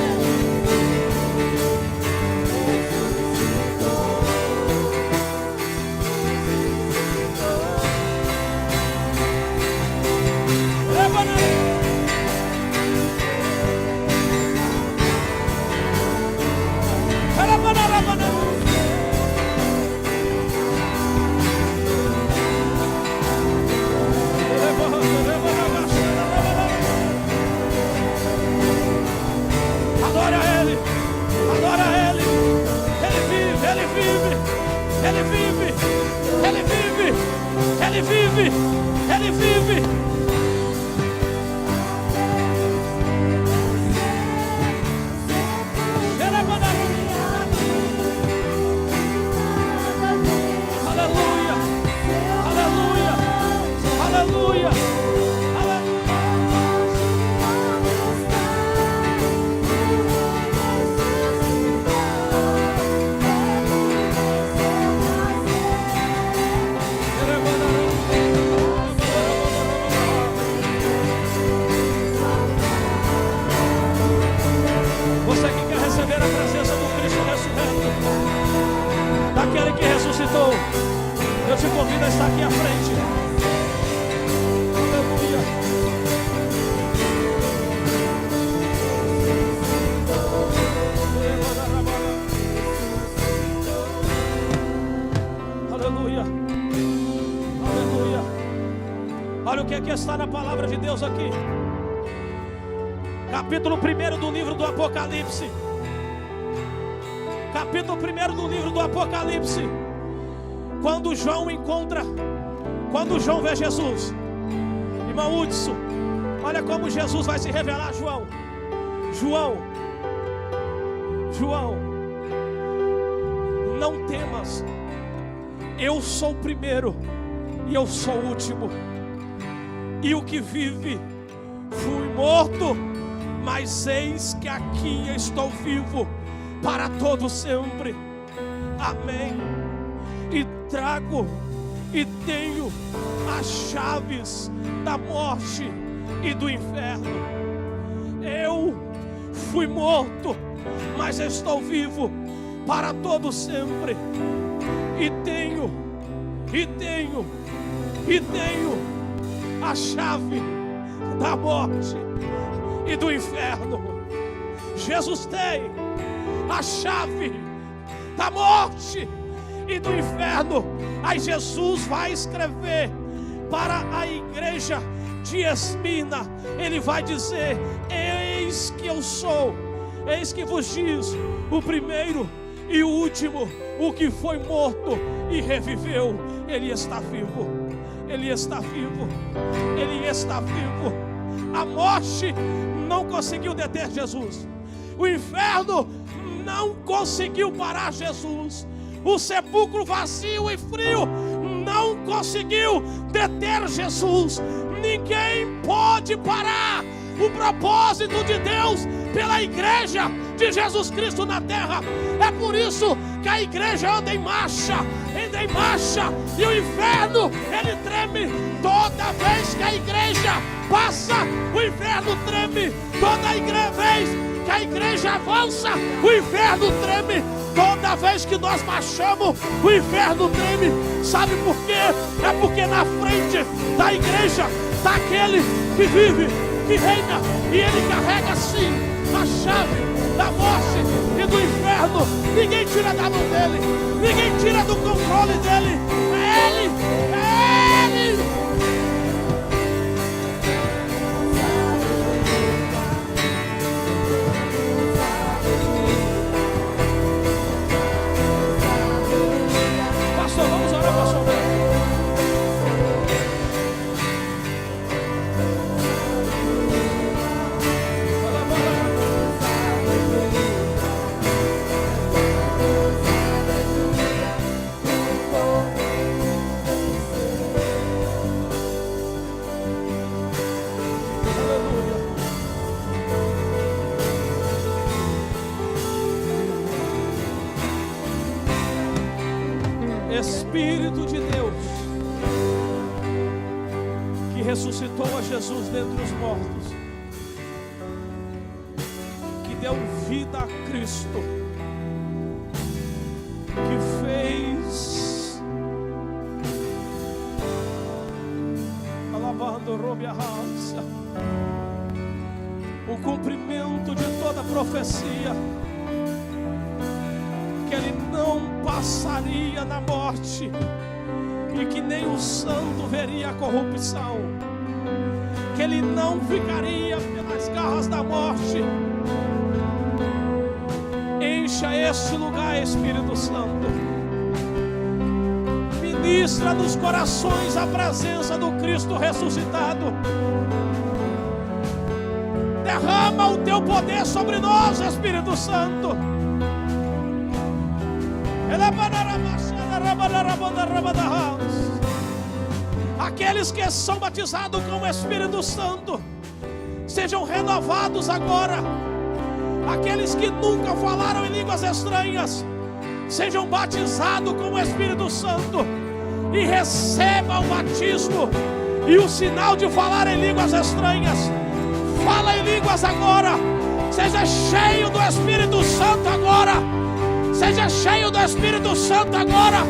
Ele vive. Aleluia, aleluia, aleluia, Você que quer receber a presença do Cristo ressurreto, daquele que ressuscitou, eu te convido a estar aqui à frente. Aleluia. Aleluia. Aleluia. Olha o que está na palavra de Deus aqui. Capítulo 1 do livro do Apocalipse. Capítulo 1 do livro do Apocalipse. Quando João vê Jesus. Irmão Hudson, olha como Jesus vai se revelar a João. João, não temas. Eu sou o primeiro e eu sou o último. E o que vive, fui morto, mas eis que aqui estou vivo para todo sempre. Amém. E trago e tenho as chaves da morte e do inferno. Eu fui morto, mas estou vivo para todo sempre. E tenho a chave da morte e do inferno. Jesus tem a chave da morte e do inferno. Aí Jesus vai escrever para a igreja de Esmirna. Ele vai dizer: eis que eu sou, eis que vos diz, o primeiro e o último, o que foi morto e reviveu. Ele está vivo. Ele está vivo. Ele está vivo. A morte não conseguiu deter Jesus. O inferno não conseguiu parar Jesus. O sepulcro vazio e frio não conseguiu deter Jesus. Ninguém pode parar o propósito de Deus pela igreja de Jesus Cristo na terra. É por isso que a igreja anda em marcha, e o inferno, ele treme toda vez que a igreja passa. O inferno treme toda vez que a igreja avança. O inferno treme toda vez que nós marchamos. O inferno treme. Sabe por quê? É porque na frente da igreja está aquele que vive, que reina, e ele carrega sim a chave da morte e do inferno. Ninguém tira da mão dele, ninguém tira do controle dele. É ele, é ele. Pastor, vamos orar, pastor. Espírito de Deus, que ressuscitou a Jesus dentre os mortos, que deu vida a Cristo, que fez, alabando o cumprimento de toda profecia, que ele não passaria na morte e que nem o santo veria a corrupção, que ele não ficaria pelas garras da morte. Encha este lugar, Espírito Santo. Ministra nos corações a presença do Cristo ressuscitado. Derrama o teu poder sobre nós, Espírito Santo. Aqueles que são batizados com o Espírito Santo sejam renovados agora. Aqueles que nunca falaram em línguas estranhas sejam batizados com o Espírito Santo e recebam o batismo e o sinal de falar em línguas estranhas. Fala em línguas agora. Seja cheio do Espírito Santo agora. Seja cheio do Espírito Santo agora.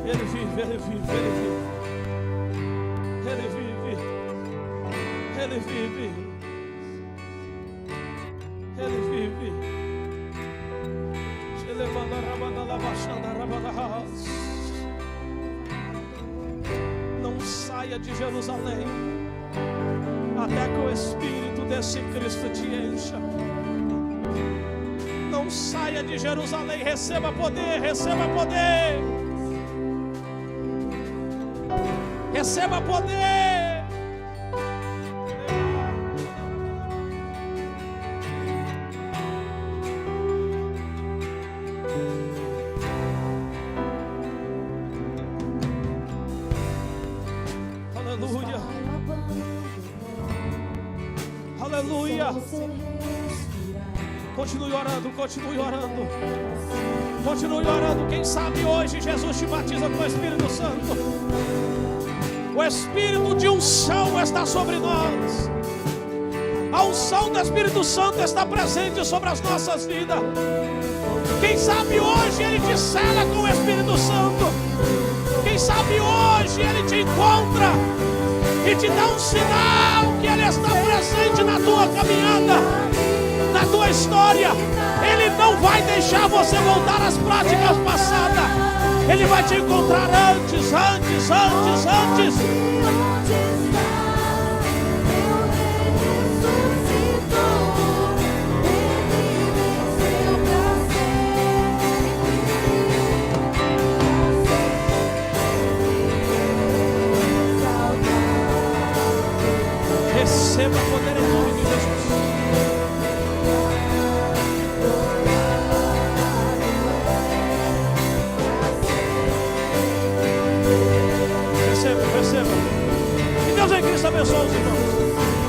Ele vive, ele vive, ele vive. Ele vive. Ele vive. Ele vive. Se levanta a rabada lá baixando a rabada. Não saia de Jerusalém até que o Espírito desse Cristo te encha. Não saia de Jerusalém, receba poder, receba poder. Receba poder. Aleluia. Aleluia. Continue orando, continue orando. Continue orando. Quem sabe hoje Jesus te batiza com o Espírito Santo. O Espírito de unção está sobre nós. A unção do Espírito Santo está presente sobre as nossas vidas. Quem sabe hoje Ele te sela com o Espírito Santo. Quem sabe hoje Ele te encontra e te dá um sinal que Ele está presente na tua caminhada. na tua história. Ele não vai deixar você voltar às práticas passadas. Ele vai te encontrar antes. Receba poder em nome de Jesus. Receba. Que Deus em Cristo abençoe os irmãos.